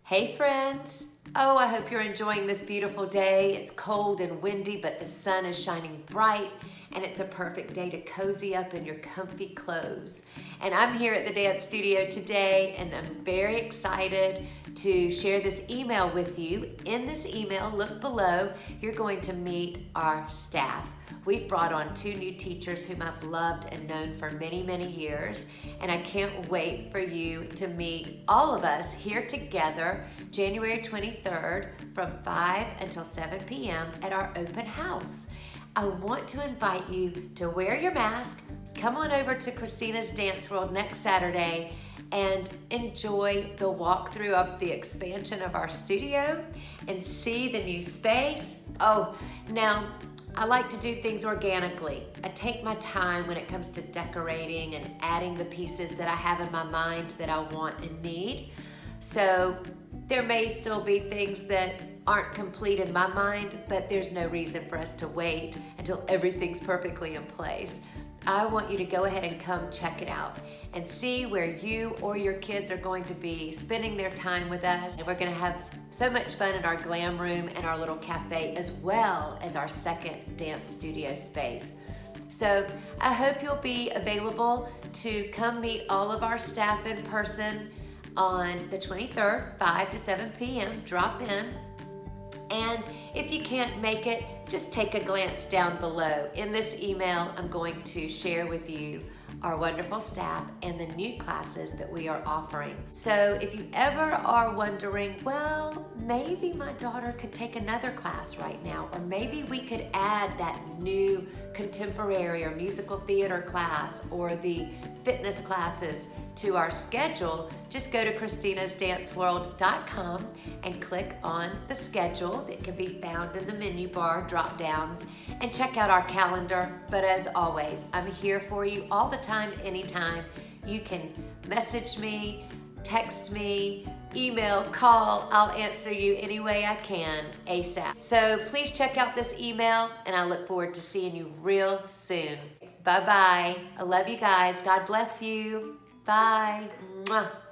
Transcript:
Hey friends! Oh, I hope you're enjoying this beautiful day. It's cold and windy, but the sun is shining bright, and it's a perfect day to cozy up in your comfy clothes. And I'm here at the dance studio today, and I'm very excited to share this email with you. In this email, look below, you're going to meet our staff. We've brought on 2 new teachers whom I've loved and known for many, many years, and I can't wait for you to meet all of us here together January 23rd from 5 until 7 p.m. at our open house. I want to invite you to wear your mask, come on over to Christina's Dance World next Saturday, and enjoy the walkthrough of the expansion of our studio and see the new space. Oh, now, I like to do things organically. I take my time when it comes to decorating and adding the pieces that I have in my mind that I want and need. So there may still be things that aren't complete in my mind, but there's no reason for us to wait until everything's perfectly in place. I want you to go ahead and come check it out and see where you or your kids are going to be spending their time with us. And we're gonna have so much fun in our glam room and our little cafe, as well as our second dance studio space. So I hope you'll be available to come meet all of our staff in person on the 23rd, 5 to 7 p.m. Drop in. And if you can't make it, just take a glance down below. In this email, I'm going to share with you our wonderful staff and the new classes that we are offering. So if you ever are wondering, well, maybe my daughter could take another class right now, or maybe we could add that new contemporary or musical theater class or the fitness classes to our schedule, just go to christinasdanceworld.com and click on the schedule that can be found in the menu bar drop downs and check out our calendar. But as always, I'm here for you all the time, anytime. You can message me, text me, email, call. I'll answer you any way I can ASAP. So please check out this email, and I look forward to seeing you real soon. Bye-bye. I love you guys. God bless you. Bye. Mwah.